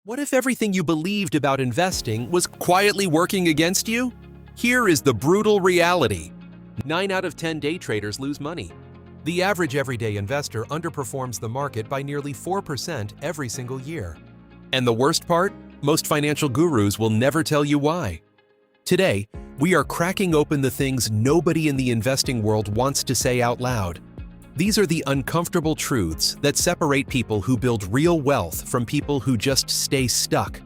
What if everything you believed about investing was quietly working against you? Here is the brutal reality. 9 out of 10 day traders lose money. The average everyday investor underperforms the market by nearly 4% every single year. And the worst part? Most financial gurus will never tell you why. Today, we are cracking open the things nobody in the investing world wants to say out loud. These are the uncomfortable truths that separate people who build real wealth from people who just stay stuck.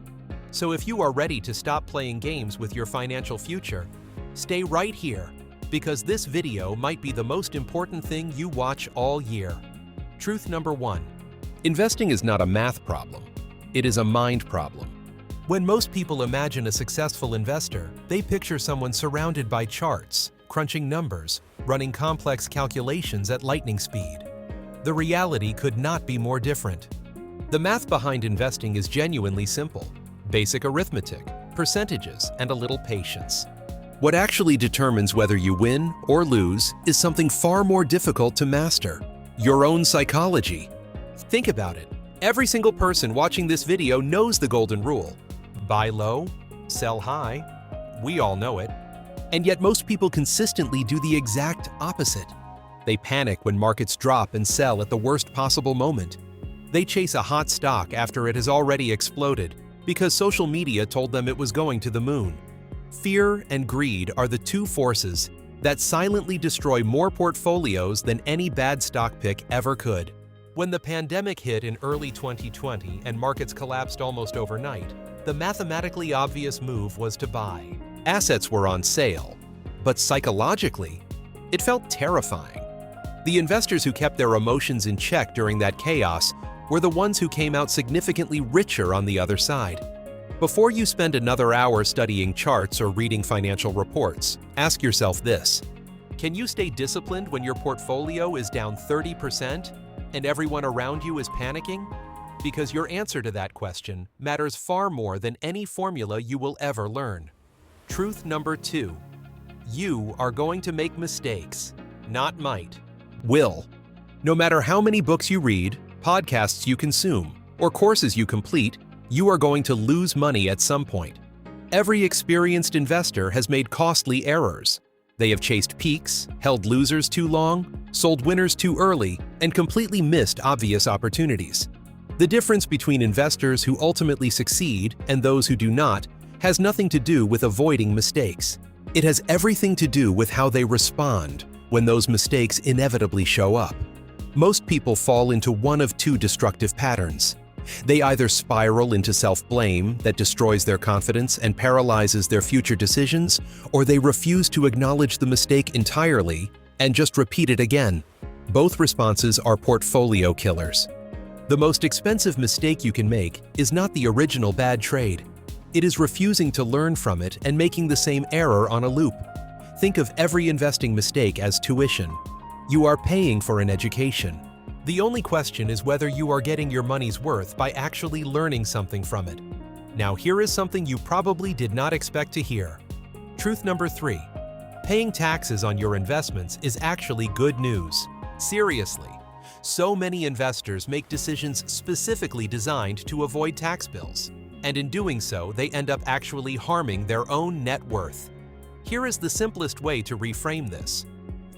So if you are ready to stop playing games with your financial future, stay right here, because this video might be the most important thing you watch all year. Truth number 1. Investing is not a math problem. It is a mind problem. When most people imagine a successful investor, they picture someone surrounded by charts, crunching numbers, running complex calculations at lightning speed. The reality could not be more different. The math behind investing is genuinely simple: basic arithmetic, percentages, and a little patience. What actually determines whether you win or lose is something far more difficult to master: your own psychology. Think about it. Every single person watching this video knows the golden rule: buy low, sell high. We all know it. And yet most people consistently do the exact opposite. They panic when markets drop and sell at the worst possible moment. They chase a hot stock after it has already exploded because social media told them it was going to the moon. Fear and greed are the two forces that silently destroy more portfolios than any bad stock pick ever could. When the pandemic hit in early 2020 and markets collapsed almost overnight, the mathematically obvious move was to buy. Assets were on sale, but psychologically, it felt terrifying. The investors who kept their emotions in check during that chaos were the ones who came out significantly richer on the other side. Before you spend another hour studying charts or reading financial reports, ask yourself this: can you stay disciplined when your portfolio is down 30% and everyone around you is panicking? Because your answer to that question matters far more than any formula you will ever learn. Truth number 2. You are going to make mistakes, not might, will. No matter how many books you read, podcasts you consume, or courses you complete, you are going to lose money at some point. Every experienced investor has made costly errors. They have chased peaks, held losers too long, sold winners too early, and completely missed obvious opportunities. The difference between investors who ultimately succeed and those who do not has nothing to do with avoiding mistakes. It has everything to do with how they respond when those mistakes inevitably show up. Most people fall into one of two destructive patterns. They either spiral into self-blame that destroys their confidence and paralyzes their future decisions, or they refuse to acknowledge the mistake entirely and just repeat it again. Both responses are portfolio killers. The most expensive mistake you can make is not the original bad trade. It is refusing to learn from it and making the same error on a loop. Think of every investing mistake as tuition. You are paying for an education. The only question is whether you are getting your money's worth by actually learning something from it. Now here is something you probably did not expect to hear. Truth number 3. Paying taxes on your investments is actually good news. Seriously. So many investors make decisions specifically designed to avoid tax bills. And in doing so, they end up actually harming their own net worth. Here is the simplest way to reframe this.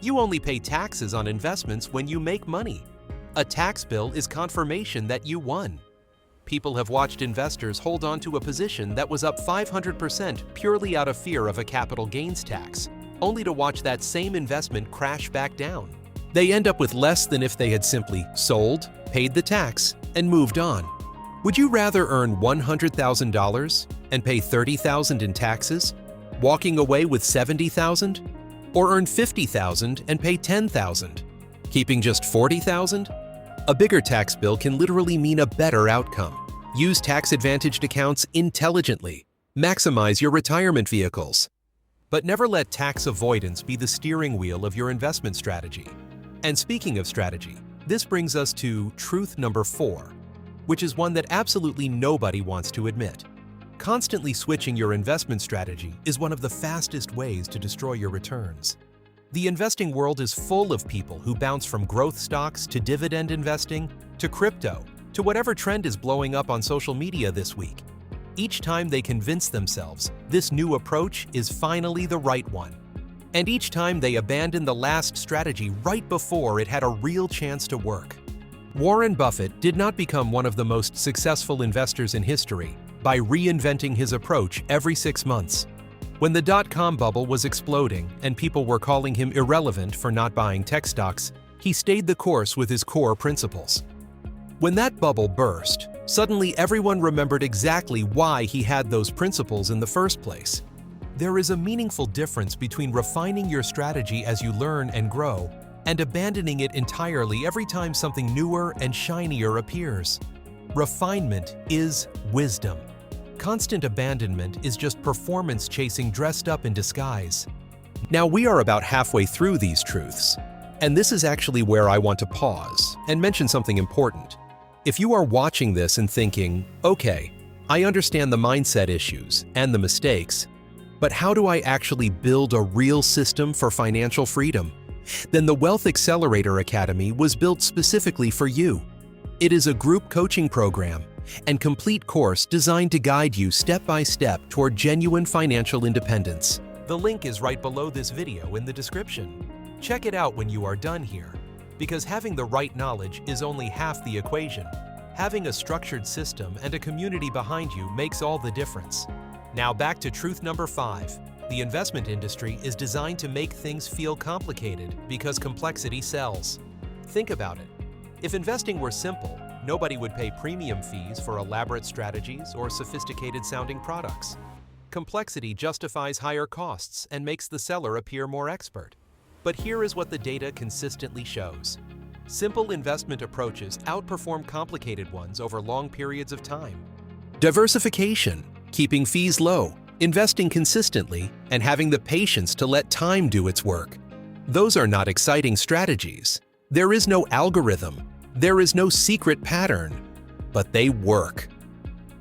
You only pay taxes on investments when you make money. A tax bill is confirmation that you won. People have watched investors hold on to a position that was up 500% purely out of fear of a capital gains tax, only to watch that same investment crash back down. They end up with less than if they had simply sold, paid the tax, and moved on. Would you rather earn $100,000 and pay $30,000 in taxes, walking away with $70,000, or earn $50,000 and pay $10,000, keeping just $40,000? A bigger tax bill can literally mean a better outcome. Use tax-advantaged accounts intelligently. Maximize your retirement vehicles. But never let tax avoidance be the steering wheel of your investment strategy. And speaking of strategy, this brings us to truth number 4, which is one that absolutely nobody wants to admit. Constantly switching your investment strategy is one of the fastest ways to destroy your returns. The investing world is full of people who bounce from growth stocks to dividend investing to crypto to whatever trend is blowing up on social media this week. Each time they convince themselves this new approach is finally the right one. And each time they abandon the last strategy right before it had a real chance to work. Warren Buffett did not become one of the most successful investors in history by reinventing his approach every 6 months. When the dot-com bubble was exploding and people were calling him irrelevant for not buying tech stocks, he stayed the course with his core principles. When that bubble burst, suddenly everyone remembered exactly why he had those principles in the first place. There is a meaningful difference between refining your strategy as you learn and grow and abandoning it entirely every time something newer and shinier appears. Refinement is wisdom. Constant abandonment is just performance chasing dressed up in disguise. Now we are about halfway through these truths, and this is actually where I want to pause and mention something important. If you are watching this and thinking, okay, I understand the mindset issues and the mistakes, but how do I actually build a real system for financial freedom? Then the Wealth Accelerator Academy was built specifically for you. It is a group coaching program and complete course designed to guide you step by step toward genuine financial independence. The link is right below this video in the description. Check it out when you are done here, because having the right knowledge is only half the equation. Having a structured system and a community behind you makes all the difference. Now back to truth number 5. The investment industry is designed to make things feel complicated because complexity sells. Think about it. If investing were simple, nobody would pay premium fees for elaborate strategies or sophisticated-sounding products. Complexity justifies higher costs and makes the seller appear more expert. But here is what the data consistently shows. Simple investment approaches outperform complicated ones over long periods of time. Diversification, keeping fees low, investing consistently, and having the patience to let time do its work. Those are not exciting strategies. There is no algorithm. There is no secret pattern. But they work.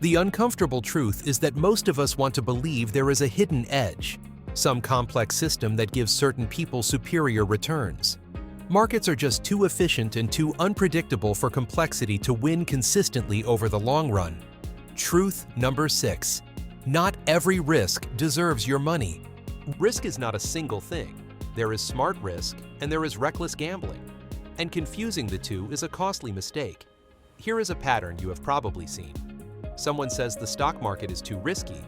The uncomfortable truth is that most of us want to believe there is a hidden edge, some complex system that gives certain people superior returns. Markets are just too efficient and too unpredictable for complexity to win consistently over the long run. Truth number 6. Not every risk deserves your money. Risk is not a single thing. There is smart risk and there is reckless gambling. And confusing the two is a costly mistake. Here is a pattern you have probably seen. Someone says the stock market is too risky,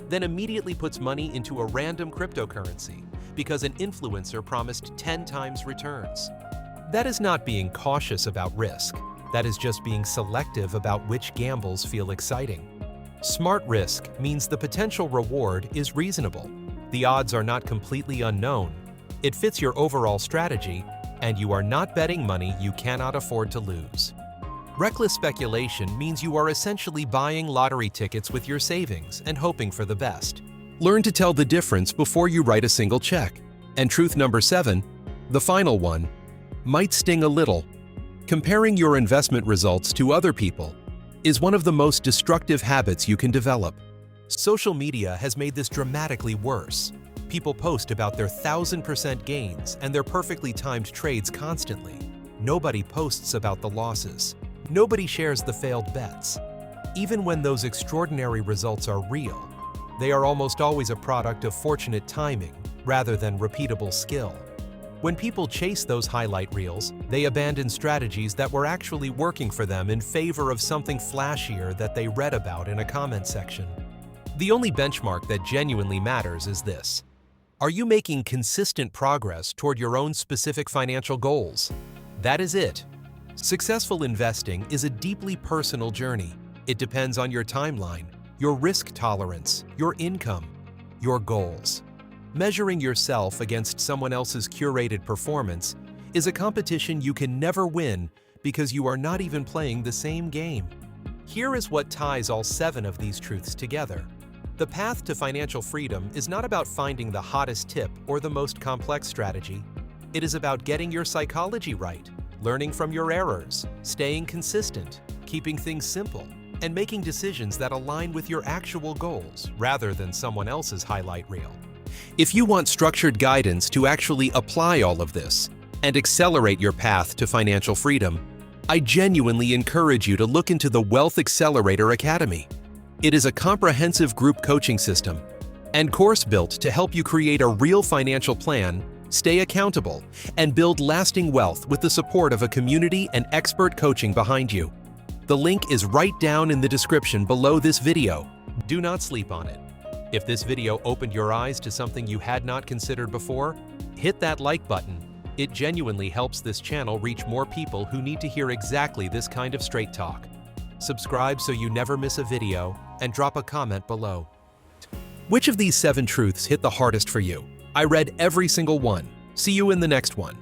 then immediately puts money into a random cryptocurrency because an influencer promised 10 times returns. That is not being cautious about risk. That is just being selective about which gambles feel exciting. Smart risk means the potential reward is reasonable. The odds are not completely unknown. It fits your overall strategy, and you are not betting money you cannot afford to lose. Reckless speculation means you are essentially buying lottery tickets with your savings and hoping for the best. Learn to tell the difference before you write a single check. And truth number 7, the final one, might sting a little. Comparing your investment results to other people is one of the most destructive habits you can develop. Social media has made this dramatically worse. People post about their 1,000% gains and their perfectly timed trades constantly. Nobody posts about the losses. Nobody shares the failed bets. Even when those extraordinary results are real, they are almost always a product of fortunate timing rather than repeatable skill. When people chase those highlight reels, they abandon strategies that were actually working for them in favor of something flashier that they read about in a comment section. The only benchmark that genuinely matters is this. Are you making consistent progress toward your own specific financial goals? That is it. Successful investing is a deeply personal journey. It depends on your timeline, your risk tolerance, your income, your goals. Measuring yourself against someone else's curated performance is a competition you can never win because you are not even playing the same game. Here is what ties all 7 of these truths together. The path to financial freedom is not about finding the hottest tip or the most complex strategy. It is about getting your psychology right, learning from your errors, staying consistent, keeping things simple, and making decisions that align with your actual goals rather than someone else's highlight reel. If you want structured guidance to actually apply all of this and accelerate your path to financial freedom, I genuinely encourage you to look into the Wealth Accelerator Academy. It is a comprehensive group coaching system and course built to help you create a real financial plan, stay accountable, and build lasting wealth with the support of a community and expert coaching behind you. The link is right down in the description below this video. Do not sleep on it. If this video opened your eyes to something you had not considered before, hit that like button. It genuinely helps this channel reach more people who need to hear exactly this kind of straight talk. Subscribe so you never miss a video, and drop a comment below. Which of these 7 truths hit the hardest for you? I read every single one. See you in the next one.